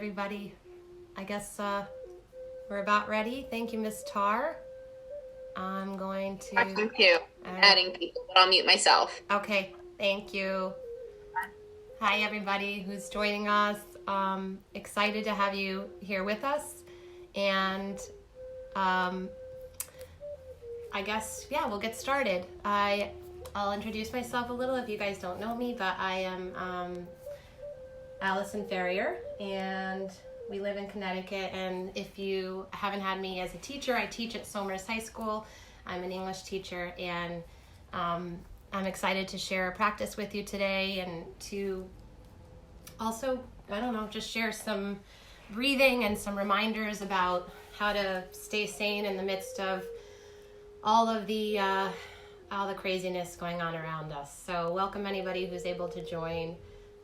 everybody. I guess we're about ready. Thank you, Miss Tar. I'm going to... Question two. Adding people, but I'll mute myself. Okay, thank you. Hi, everybody who's joining us. Excited to have you here with us. And I guess, we'll get started. I'll introduce myself a little if you guys don't know me, but I am Allison Ferrier, and we live in Connecticut. And if you haven't had me as a teacher, I teach at Somers High School. I'm an English teacher, and I'm excited to share a practice with you today, and to also, just share some breathing and some reminders about how to stay sane in the midst of all the craziness going on around us. So welcome anybody who's able to join,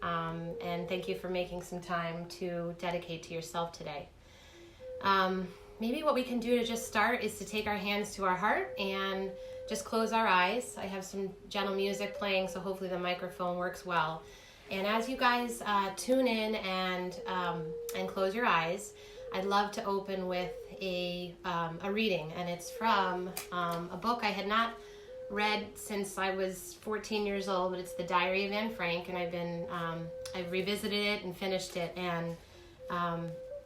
and thank you for making some time to dedicate to yourself today. Maybe what we can do to just start is to take our hands to our heart and just close our eyes. I have some gentle music playing, so hopefully the microphone works well. And as you guys tune in and close your eyes, I'd love to open with a reading, and it's from a book I had not read since I was 14 years old, but it's The Diary of Anne Frank, and I've revisited it and finished it, and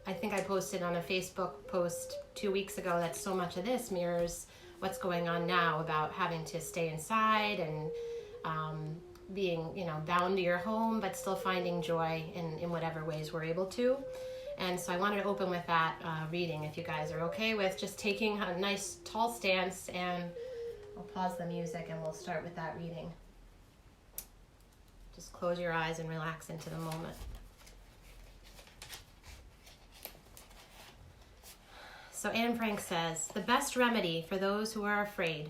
I think I posted on a Facebook post 2 weeks ago that so much of this mirrors what's going on now about having to stay inside and being, bound to your home, but still finding joy in whatever ways we're able to. And so I wanted to open with that reading, if you guys are okay with just taking a nice tall stance, and I'll pause the music and we'll start with that reading. Just close your eyes and relax into the moment. So Anne Frank says, "The best remedy for those who are afraid,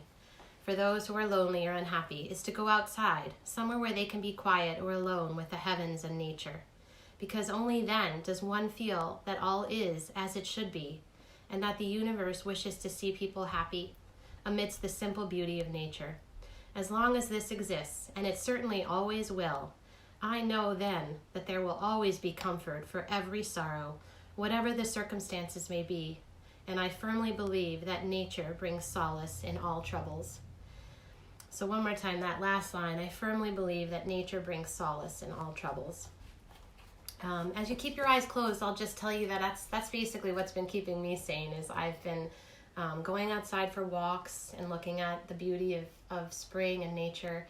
for those who are lonely or unhappy, is to go outside, somewhere where they can be quiet or alone with the heavens and nature. Because only then does one feel that all is as it should be, and that the universe wishes to see people happy amidst the simple beauty of nature. As long as this exists, and it certainly always will, I know then that there will always be comfort for every sorrow, whatever the circumstances may be, and I firmly believe that nature brings solace in all troubles." So one more time, that last line, I firmly believe that nature brings solace in all troubles. As you keep your eyes closed, I'll just tell you that that's basically what's been keeping me sane. Is I've been going outside for walks and looking at the beauty of spring and nature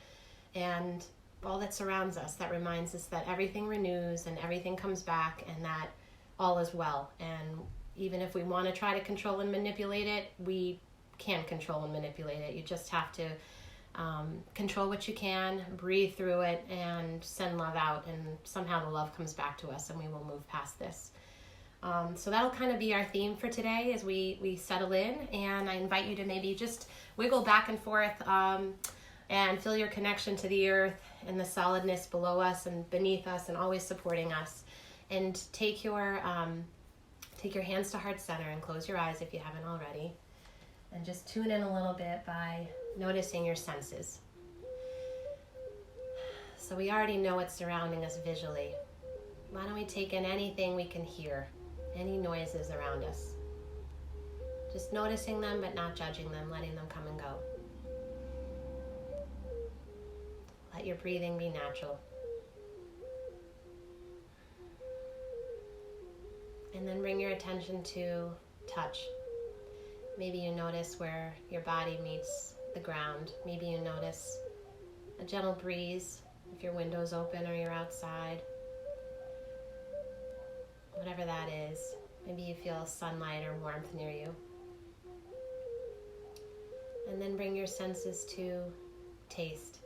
and all that surrounds us, that reminds us that everything renews and everything comes back, and that all is well. And even if we want to try to control and manipulate it, we can't control and manipulate it. You just have to control what you can, breathe through it, and send love out, and somehow the love comes back to us and we will move past this. So that'll kind of be our theme for today as we settle in, and I invite you to maybe just wiggle back and forth and feel your connection to the earth and the solidness below us and beneath us and always supporting us. And take your hands to heart center and close your eyes if you haven't already, and just tune in a little bit by noticing your senses. So we already know what's surrounding us visually. Why don't we take in anything we can hear, any noises around us? Just noticing them but not judging them, letting them come and go. Let your breathing be natural. And then bring your attention to touch. Maybe you notice where your body meets the ground. Maybe you notice a gentle breeze if your window's open or you're outside. Whatever that is. Maybe you feel sunlight or warmth near you. And then bring your senses to taste.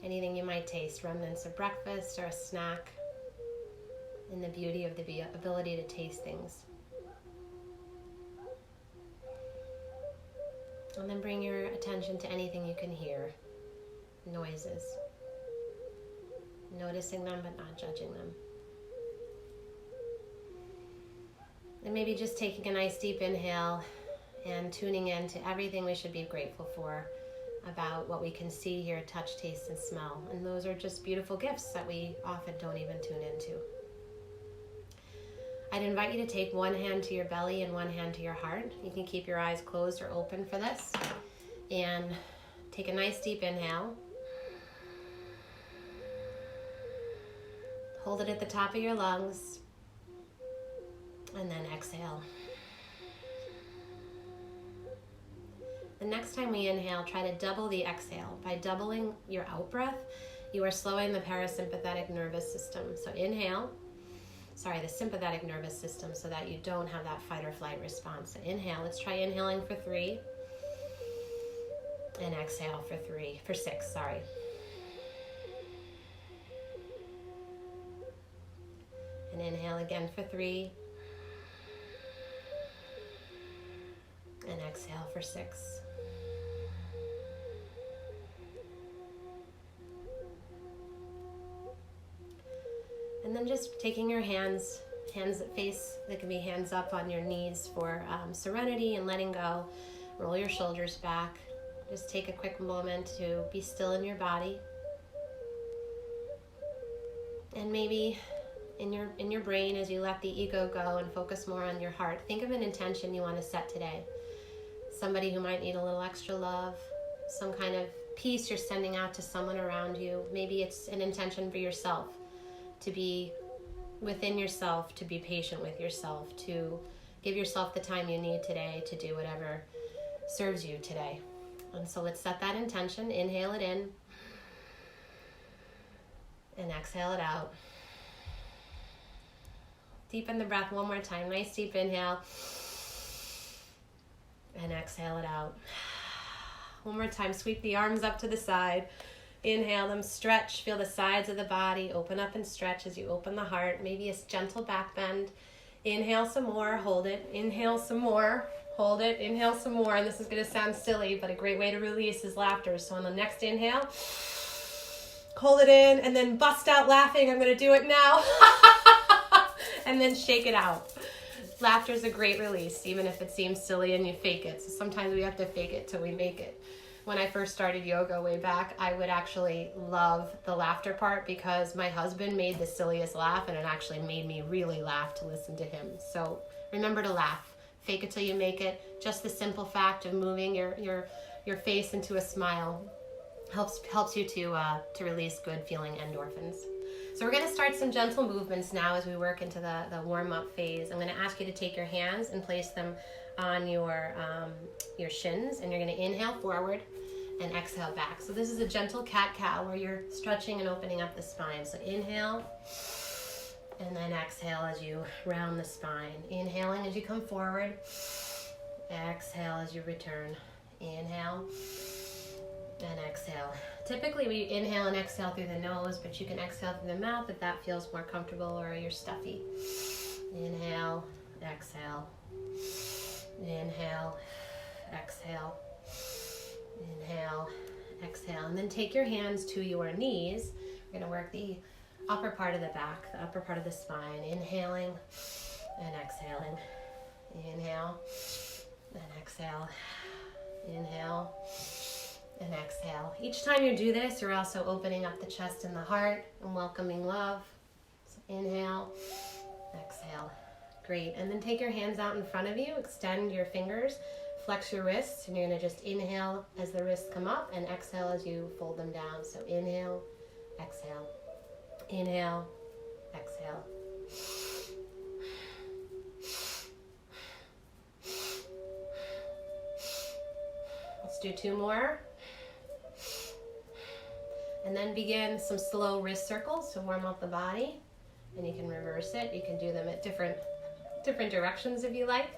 Anything you might taste, remnants of breakfast or a snack, and the beauty of the ability to taste things. And then bring your attention to anything you can hear, noises, noticing them but not judging them. And maybe just taking a nice deep inhale and tuning in to everything we should be grateful for about what we can see, hear, touch, taste, and smell. And those are just beautiful gifts that we often don't even tune into. I'd invite you to take one hand to your belly and one hand to your heart. You can keep your eyes closed or open for this. And take a nice deep inhale. Hold it at the top of your lungs. And then exhale. The next time we inhale, try to double the exhale. By doubling your out breath, you are slowing the parasympathetic nervous system. So inhale. The sympathetic nervous system, so that you don't have that fight or flight response. So inhale. Let's try inhaling for 3. And exhale for 6. And inhale again for 3. And exhale for 6. And then just taking your hands that face, that can be hands up on your knees for serenity and letting go. Roll your shoulders back. Just take a quick moment to be still in your body. And maybe in your brain, as you let the ego go and focus more on your heart, think of an intention you want to set today. Somebody who might need a little extra love, some kind of peace you're sending out to someone around you. Maybe it's an intention for yourself, to be within yourself, to be patient with yourself, to give yourself the time you need today to do whatever serves you today. And so let's set that intention. Inhale it in and exhale it out. Deepen the breath one more time. Nice deep inhale and exhale it out. One more time. Sweep the arms up to the side. Inhale them, stretch, feel the sides of the body, open up and stretch as you open the heart, maybe a gentle back bend. Inhale some more, hold it, inhale some more, hold it, inhale some more, and this is going to sound silly, but a great way to release is laughter. So on the next inhale, hold it in, and then bust out laughing. I'm going to do it now. And then shake it out. Laughter is a great release, even if it seems silly and you fake it. So sometimes we have to fake it till we make it. When I first started yoga way back, I would actually love the laughter part because my husband made the silliest laugh, and it actually made me really laugh to listen to him. So remember to laugh. Fake it till you make it. Just the simple fact of moving your face into a smile helps you to release good feeling endorphins. So we're going to start some gentle movements now as we work into the warm-up phase. I'm going to ask you to take your hands and place them on your shins, and you're going to inhale forward and exhale back. So this is a gentle cat-cow where you're stretching and opening up the spine. So inhale, and then exhale as you round the spine. Inhaling as you come forward, exhale as you return. Inhale and exhale. Typically we inhale and exhale through the nose, but you can exhale through the mouth if that feels more comfortable or you're stuffy. Inhale, exhale. Inhale, exhale, inhale, exhale. And then take your hands to your knees. We're going to work the upper part of the back, the upper part of the spine. Inhaling and exhaling. Inhale and exhale. Inhale and exhale. Each time you do this, you're also opening up the chest and the heart and welcoming love. So inhale, exhale. Great. And then take your hands out in front of you, extend your fingers, flex your wrists, and you're going to just inhale as the wrists come up and exhale as you fold them down. So inhale, exhale, inhale, exhale. Let's do 2 more. And then begin some slow wrist circles to warm up the body. And you can reverse it. You can do them at different directions if you like.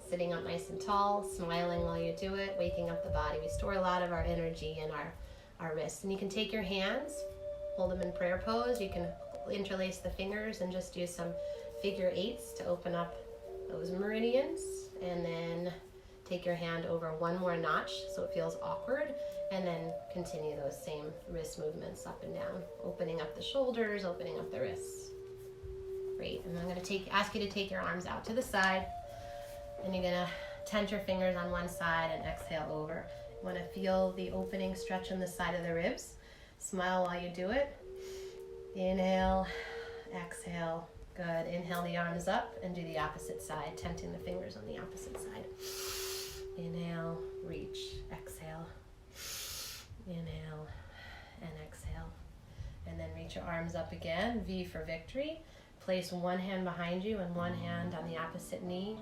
Sitting up nice and tall, smiling while you do it, waking up the body. We store a lot of our energy in our wrists. And you can take your hands, hold them in prayer pose. You can interlace the fingers and just do some figure 8s to open up those meridians. And then take your hand over one more notch so it feels awkward. And then continue those same wrist movements up and down, opening up the shoulders, opening up the wrists. Great. And I'm going to ask you to take your arms out to the side, and you're going to tent your fingers on one side and exhale over. You want to feel the opening stretch on the side of the ribs. Smile while you do it. Inhale, exhale. Good. Inhale the arms up and do the opposite side, tenting the fingers on the opposite side. Inhale, reach, exhale. Inhale and exhale. And then reach your arms up again, V for victory. Place one hand behind you and one hand on the opposite knee.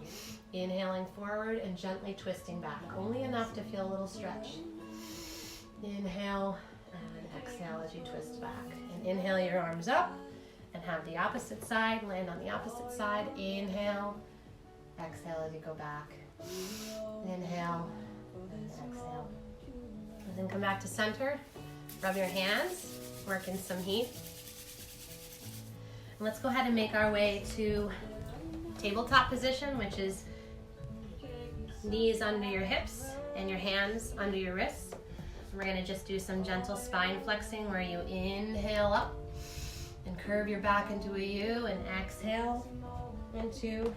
Inhaling forward and gently twisting back. Only enough to feel a little stretch. Inhale and exhale as you twist back. And inhale your arms up and have the opposite side. Land on the opposite side. Inhale. Exhale as you go back. Inhale and exhale. And then come back to center. Rub your hands. Work in some heat. And let's go ahead and make our way to tabletop position, which is knees under your hips and your hands under your wrists. And we're going to just do some gentle spine flexing where you inhale up and curve your back into a U and exhale into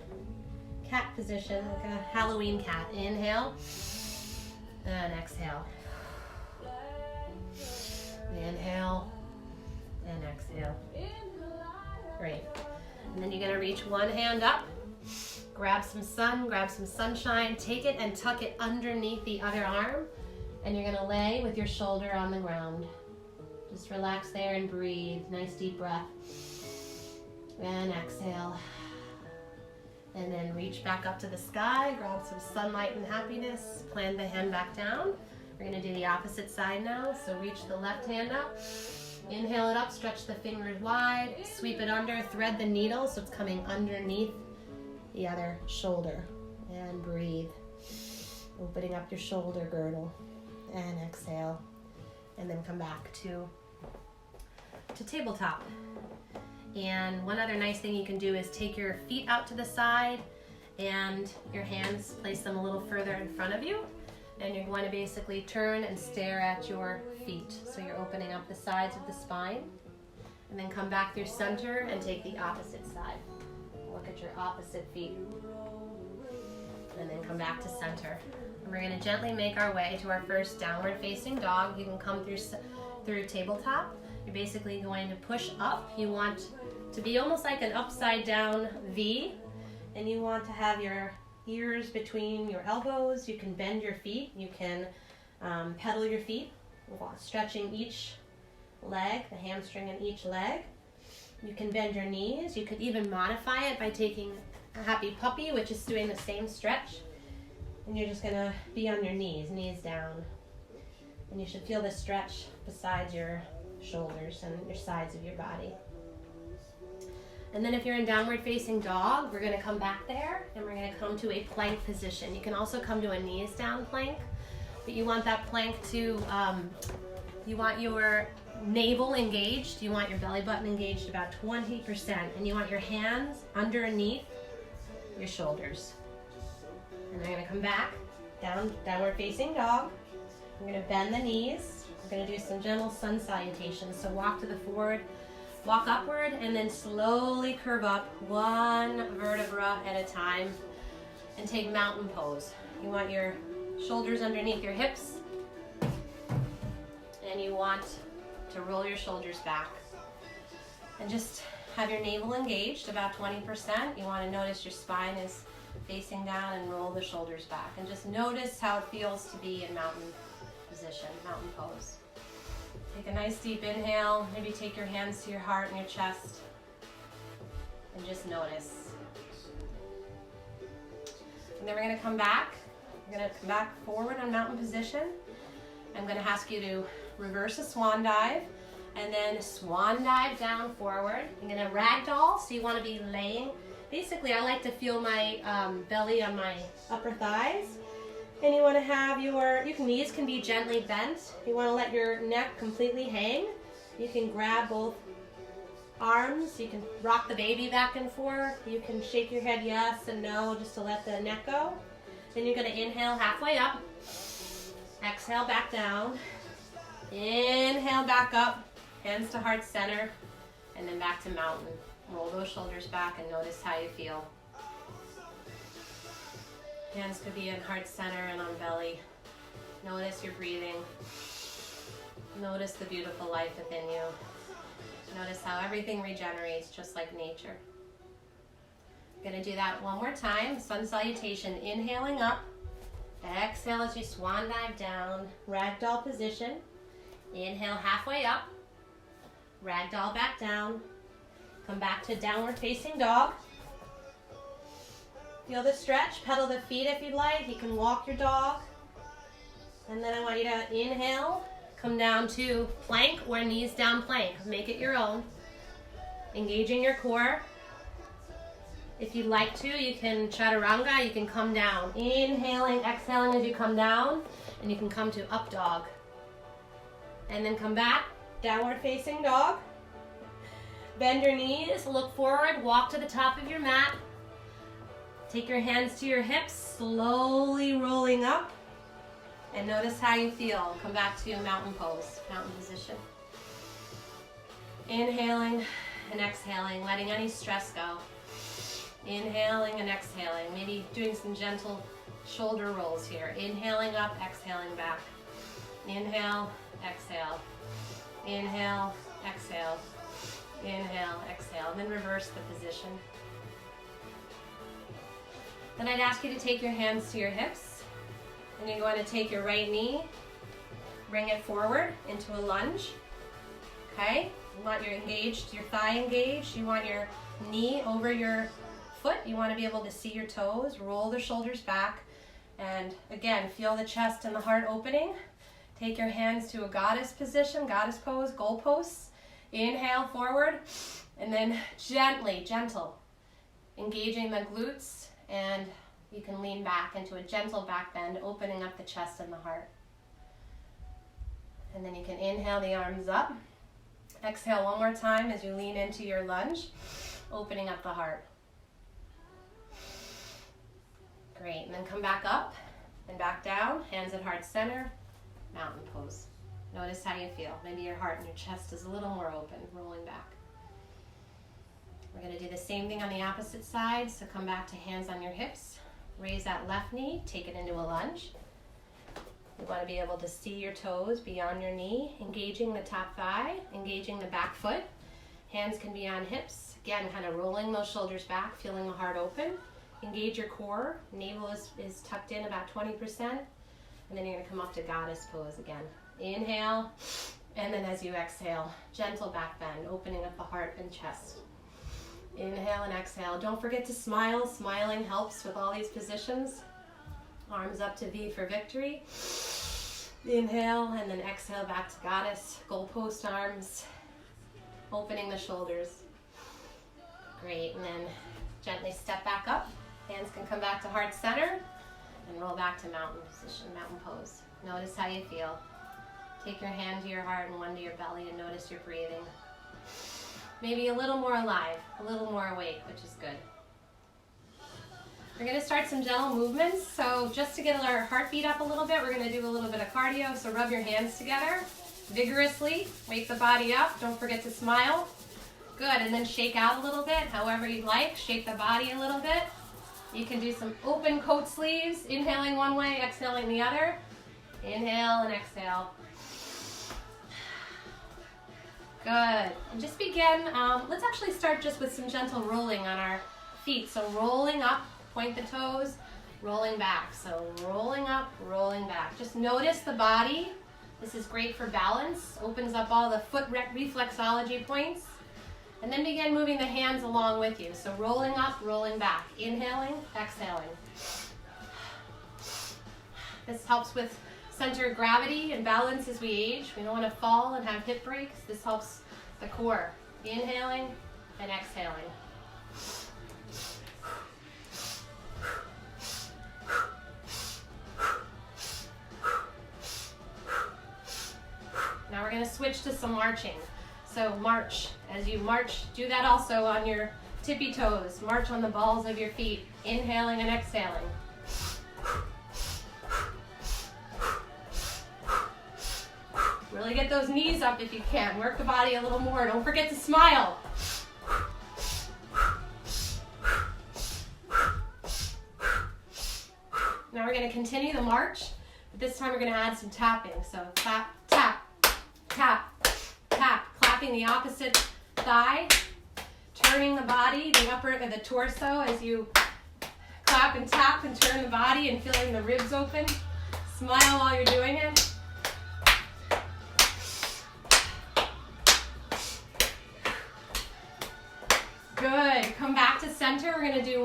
cat position, like a Halloween cat. Inhale and exhale. Inhale and exhale. Great. And then you're going to reach one hand up, grab some sun, grab some sunshine, take it and tuck it underneath the other arm, and you're going to lay with your shoulder on the ground. Just relax there and breathe. Nice deep breath. And exhale. And then reach back up to the sky, grab some sunlight and happiness, plant the hand back down. We're going to do the opposite side now, so reach the left hand up. Inhale it up, stretch the fingers wide, sweep it under, thread the needle so it's coming underneath the other shoulder. And breathe. Opening up your shoulder girdle. And exhale. And then come back to tabletop. And one other nice thing you can do is take your feet out to the side and your hands, place them a little further in front of you. And you're going to basically turn and stare at your feet. So you're opening up the sides of the spine. And then come back through center and take the opposite side. Look at your opposite feet. And then come back to center. And we're going to gently make our way to our first downward facing dog. You can come through tabletop. You're basically going to push up. You want to be almost like an upside down V. And you want to have your ears between your elbows. You can bend your feet. You can pedal your feet, stretching each leg, the hamstring in each leg. You can bend your knees. You could even modify it by taking a happy puppy, which is doing the same stretch. And you're just going to be on your knees down. And you should feel the stretch beside your shoulders and your sides of your body. And then if you're in downward facing dog, we're going to come back there and we're going to come to a plank position. You can also come to a knees down plank, but you want that plank to, you want your navel engaged, you want your belly button engaged about 20%, and you want your hands underneath your shoulders. And I'm going to come back, downward facing dog. I'm going to bend the knees. We're going to do some gentle sun salutations. So walk to the forward, walk upward, and then slowly curve up one vertebra at a time and take mountain pose. You want your shoulders underneath your hips, and you want to roll your shoulders back. And just have your navel engaged about 20%. You want to notice your spine is facing down and roll the shoulders back. And just notice how it feels to be in mountain position, mountain pose. Take a nice deep inhale. Maybe take your hands to your heart and your chest. And just notice. And then we're going to come back. We're going to come back forward on mountain position. I'm going to ask you to reverse a swan dive. And then swan dive down forward. I'm going to ragdoll. So you want to be laying. Basically, I like to feel my belly on my upper thighs. And you want to have your knees can be gently bent. You want to let your neck completely hang. You can grab both arms. You can rock the baby back and forth. You can shake your head yes and no just to let the neck go. Then you're going to inhale halfway up. Exhale back down. Inhale back up. Hands to heart center. And then back to mountain. Roll those shoulders back and notice how you feel. Hands could be in heart center and on belly. Notice your breathing. Notice the beautiful life within you. Notice how everything regenerates just like nature. Gonna do that one more time. Sun salutation, inhaling up. Exhale as you swan dive down. Ragdoll position. Inhale halfway up. Ragdoll back down. Come back to downward facing dog. Feel the stretch. Pedal the feet if you'd like. You can walk your dog. And then I want you to inhale. Come down to plank or knees down plank. Make it your own. Engaging your core. If you'd like to, you can chaturanga, you can come down. Inhaling, exhaling as you come down, and you can come to up dog. And then come back, downward facing dog. Bend your knees, look forward, walk to the top of your mat. Take your hands to your hips, slowly rolling up. And notice how you feel. Come back to mountain pose, mountain position. Inhaling and exhaling, letting any stress go. Inhaling and exhaling, maybe doing some gentle shoulder rolls here. Inhaling up, exhaling back. Inhale, exhale. Inhale, exhale. Inhale, exhale. And then reverse the position. Then I'd ask you to take your hands to your hips. And you're going to take your right knee, bring it forward into a lunge. Okay? You want your thigh engaged. You want your knee over your foot. You want to be able to see your toes. Roll the shoulders back. And again, feel the chest and the heart opening. Take your hands to a goddess position, goddess pose, goalposts. Inhale forward. And then gently, gentle, engaging the glutes. And you can lean back into a gentle back bend, opening up the chest and the heart. And then you can inhale the arms up. Exhale one more time as you lean into your lunge, opening up the heart. Great, and then come back up and back down, hands at heart center, mountain pose. Notice how you feel. Maybe your heart and your chest is a little more open, rolling back. We're going to do the same thing on the opposite side, so come back to hands on your hips. Raise that left knee, take it into a lunge. You want to be able to see your toes beyond your knee, engaging the top thigh, engaging the back foot. Hands can be on hips. Again, kind of rolling those shoulders back, feeling the heart open. Engage your core. Navel is tucked in about 20%. And then you're going to come up to goddess pose again. Inhale, and then as you exhale, gentle back bend, opening up the heart and chest. Inhale and exhale. Don't forget to smile. Smiling helps with all these positions. Arms up to V for victory. Inhale and then exhale back to goddess. Goalpost arms. Opening the shoulders. Great. And then gently step back up. Hands can come back to heart center. And roll back to mountain position, mountain pose. Notice how you feel. Take your hand to your heart and one to your belly and notice your breathing. Maybe a little more alive, a little more awake, which is good. We're going to start some gentle movements. So just to get our heartbeat up a little bit, we're going to do a little bit of cardio. So rub your hands together vigorously. Wake the body up. Don't forget to smile. Good. And then shake out a little bit, however you'd like. Shake the body a little bit. You can do some open coat sleeves. Inhaling one way, exhaling the other. Inhale and exhale. Good. And just begin. Let's actually start just with some gentle rolling on our feet. So rolling up. Point the toes, rolling back. So rolling up, rolling back. Just notice the body. This is great for balance. Opens up all the foot reflexology points. And then begin moving the hands along with you. So rolling up, rolling back. Inhaling, exhaling. This helps with center of gravity and balance as we age. We don't want to fall and have hip breaks. This helps the core. Inhaling and exhaling. Now we're going to switch to some marching. So march. As you march, do that also on your tippy toes. March on the balls of your feet. Inhaling and exhaling. Really get those knees up if you can. Work the body a little more. Don't forget to smile. Now we're going to continue the march, but this time we're going to add some tapping. So tap, tap, tap, tap. Clapping the opposite thigh. turning the body, the torso as you clap and tap and turn the body and feeling the ribs open. Smile while you're doing it. Good. Come back to center. We're going to do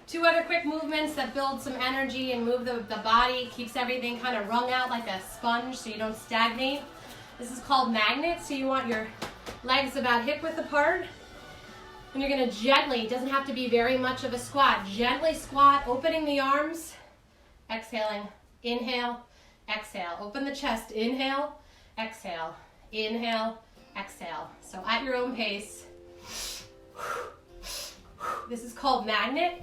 two other quick movements that build some energy and move the body, keeps everything kind of wrung out like a sponge so you don't stagnate. This is called magnet, so you want your legs about hip width apart. And you're going to gently, it doesn't have to be very much of a squat, gently squat, opening the arms, exhaling, inhale, exhale. Open the chest, inhale, exhale, inhale, exhale. So at your own pace. This is called magnet.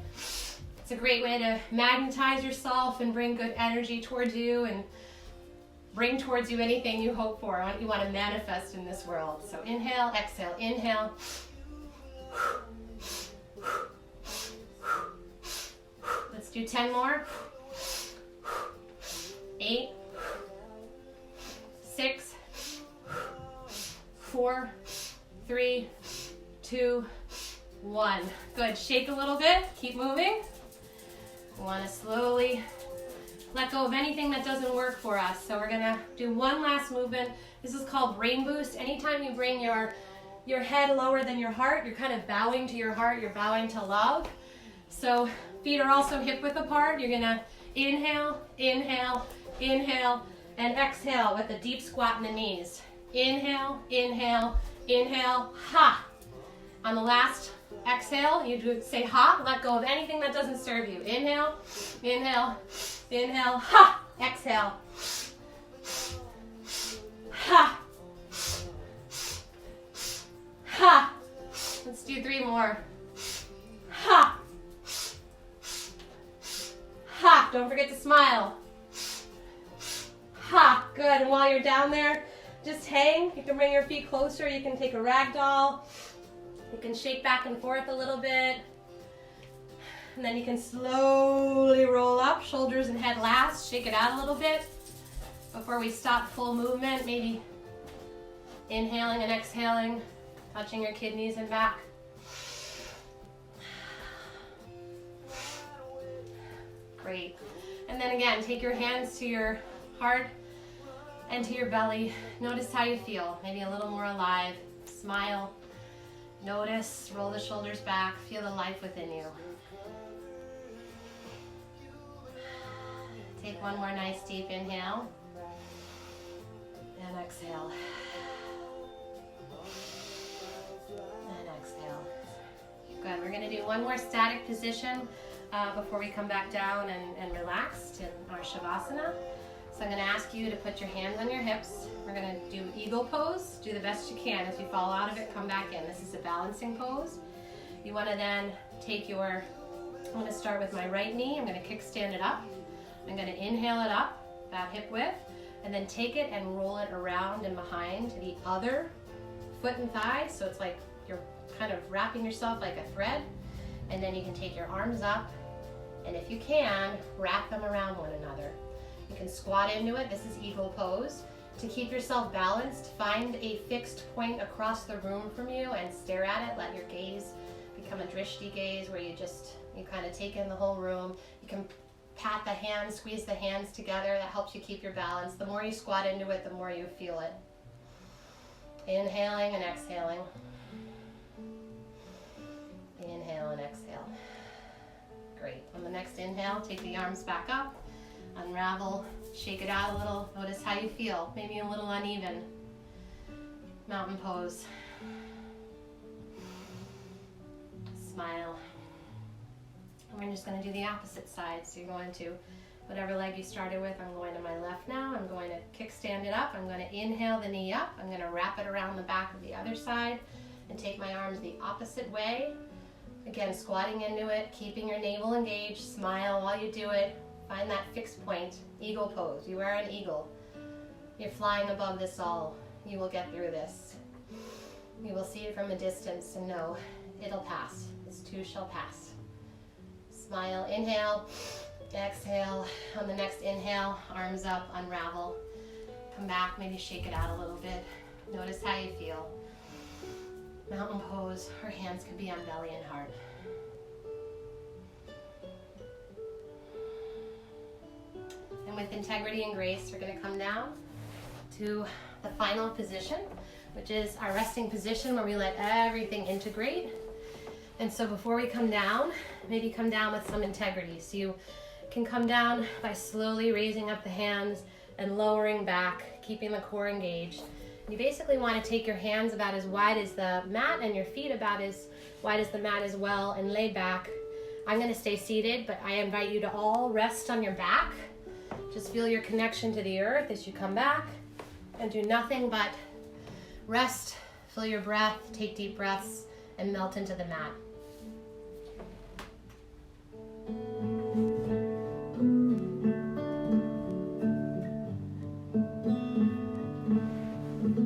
It's a great way to magnetize yourself and bring good energy towards you and bring towards you anything you hope for, you want to manifest in this world. So inhale, exhale, inhale. Let's do 10 more. 8, 6, 4, 3, 2, 1. Good. Shake a little bit. Keep moving. We want to slowly let go of anything that doesn't work for us. So we're going to do one last movement. This is called brain boost. Anytime you bring your head lower than your heart, you're kind of bowing to your heart. You're bowing to love. So feet are also hip width apart. You're going to inhale, inhale, inhale, and exhale with a deep squat in the knees. Inhale, inhale, inhale, ha. On the last exhale, you do say ha, let go of anything that doesn't serve you. Inhale, inhale, inhale, ha. Exhale, ha, ha. Let's do 3 more. Ha, ha. Don't forget to smile. Ha, good. And while you're down there, just hang. You can bring your feet closer. You can take a rag doll. You can shake back and forth a little bit. And then you can slowly roll up, shoulders and head last. Shake it out a little bit before we stop full movement. Maybe inhaling and exhaling, touching your kidneys and back. Great. And then again, take your hands to your heart and to your belly. Notice how you feel. Maybe a little more alive. Smile. Notice, roll the shoulders back, feel the life within you. Take one more nice deep inhale and exhale. And exhale. Good, we're gonna do one more static position before we come back down and relax to our Shavasana. So I'm going to ask you to put your hands on your hips. We're going to do eagle pose. Do the best you can. If you fall out of it, come back in. This is a balancing pose. You want to then take I'm going to start with my right knee. I'm going to kickstand it up. I'm going to inhale it up, about hip width, and then take it and roll it around and behind the other foot and thigh. So it's like you're kind of wrapping yourself like a thread. And then you can take your arms up, and if you can, wrap them around one another. You can squat into it. This is eagle pose. To keep yourself balanced, find a fixed point across the room from you and stare at it. Let your gaze become a drishti gaze where you kind of take in the whole room. You can pat the hands, squeeze the hands together. That helps you keep your balance. The more you squat into it, the more you feel it. Inhaling and exhaling. Inhale and exhale. Great. On the next inhale, take the arms back up. Unravel, shake it out a little. Notice how you feel. Maybe a little uneven. Mountain pose. Smile. And we're just going to do the opposite side. So you're going to, whatever leg you started with, I'm going to my left now. I'm going to kickstand it up. I'm going to inhale the knee up. I'm going to wrap it around the back of the other side and take my arms the opposite way. Again, squatting into it, keeping your navel engaged. Smile while you do it. Find that fixed point. Eagle pose. You are an eagle. You're flying above this all. You will get through this. You will see it from a distance and know it'll pass. This too shall pass. Smile. Inhale. Exhale. On the next inhale, arms up, unravel. Come back, maybe shake it out a little bit. Notice how you feel. Mountain pose. Our hands could be on belly and heart. And with integrity and grace, we're going to come down to the final position, which is our resting position where we let everything integrate. And so before we come down, maybe come down with some integrity. So you can come down by slowly raising up the hands and lowering back, keeping the core engaged. You basically want to take your hands about as wide as the mat and your feet about as wide as the mat as well, and lay back. I'm going to stay seated, but I invite you to all rest on your back. Just feel your connection to the earth as you come back, and do nothing but rest, feel your breath, take deep breaths, and melt into the mat.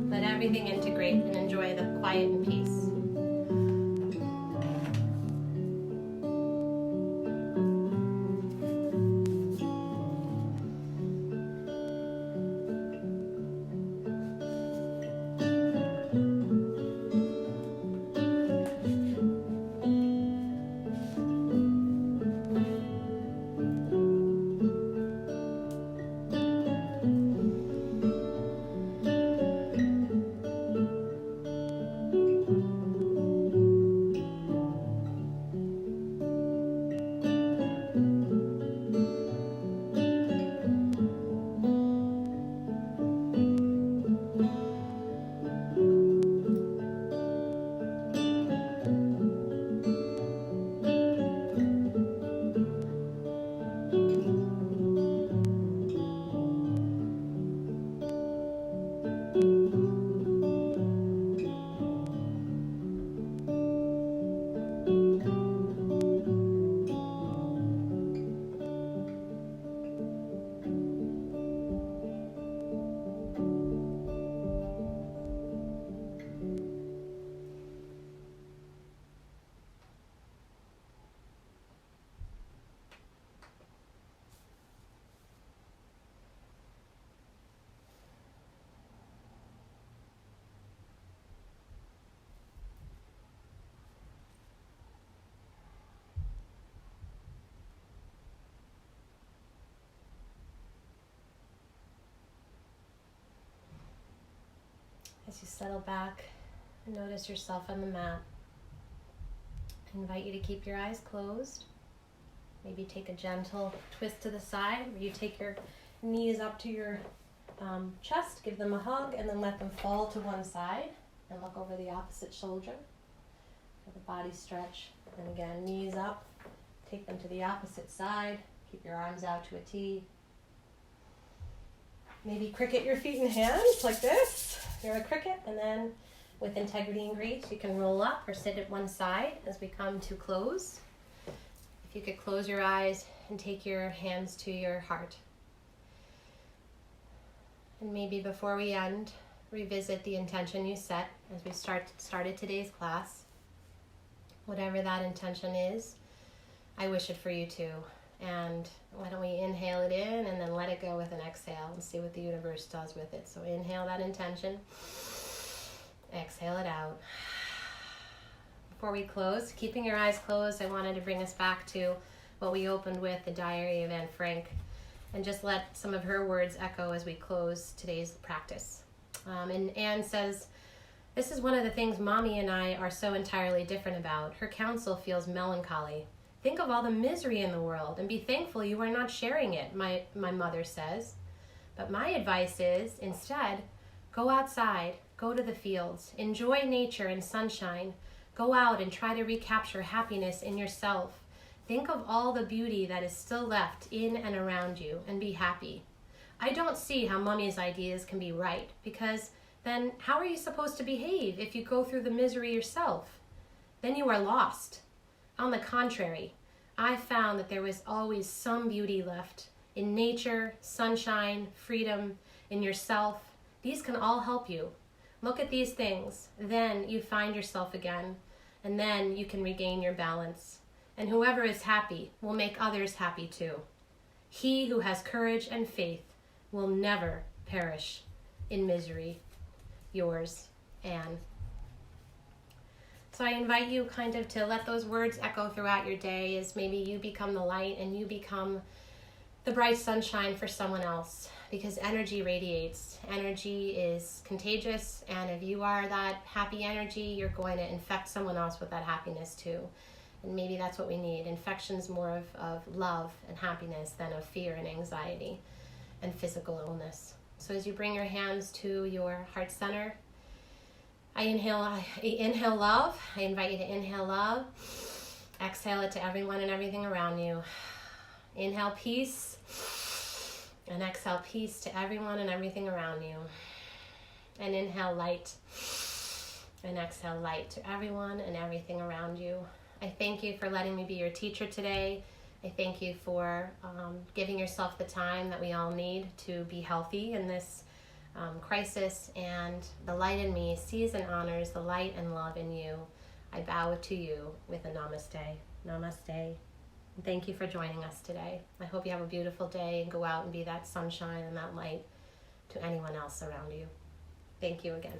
Let everything integrate and enjoy the quiet and peace. As you settle back and notice yourself on the mat, I invite you to keep your eyes closed. Maybe take a gentle twist to the side where you take your knees up to your chest, give them a hug, and then let them fall to one side and look over the opposite shoulder. Let the body stretch. And again, knees up, take them to the opposite side, keep your arms out to a T. Maybe cricket your feet and hands like this. You're a cricket, and then with integrity and grace, you can roll up or sit at one side as we come to close. If you could close your eyes and take your hands to your heart. And maybe before we end, revisit the intention you set as we started today's class. Whatever that intention is, I wish it for you too. And why don't we inhale it in and then let it go with an exhale and see what the universe does with it. So inhale that intention, exhale it out. Before we close, keeping your eyes closed, I wanted to bring us back to what we opened with, the diary of Anne Frank, and just let some of her words echo as we close today's practice. And Anne says, "This is one of the things Mommy and I are so entirely different about. Her counsel feels melancholy. Think of all the misery in the world and be thankful you are not sharing it," my mother says. But my advice is, instead, go outside, go to the fields, enjoy nature and sunshine, go out and try to recapture happiness in yourself. Think of all the beauty that is still left in and around you and be happy. I don't see how Mommy's ideas can be right, because then how are you supposed to behave if you go through the misery yourself? Then you are lost. On the contrary, I found that there was always some beauty left in nature, sunshine, freedom, in yourself. These can all help you. Look at these things, then you find yourself again, and then you can regain your balance. And whoever is happy will make others happy too. He who has courage and faith will never perish in misery. Yours, Anne. So I invite you kind of to let those words echo throughout your day as maybe you become the light and you become the bright sunshine for someone else, because energy radiates. Energy is contagious, and if you are that happy energy, you're going to infect someone else with that happiness too. And maybe that's what we need. Infection's more of love and happiness than of fear and anxiety and physical illness. So as you bring your hands to your heart center, I inhale love. I invite you to inhale love. Exhale it to everyone and everything around you. Inhale peace. And exhale peace to everyone and everything around you. And inhale light. And exhale light to everyone and everything around you. I thank you for letting me be your teacher today. I thank you for giving yourself the time that we all need to be healthy in this crisis. And the light in me sees and honors the light and love in you. I bow to you with a namaste. Namaste. Thank you for joining us today. I hope you have a beautiful day and go out and be that sunshine and that light to anyone else around you. Thank you again.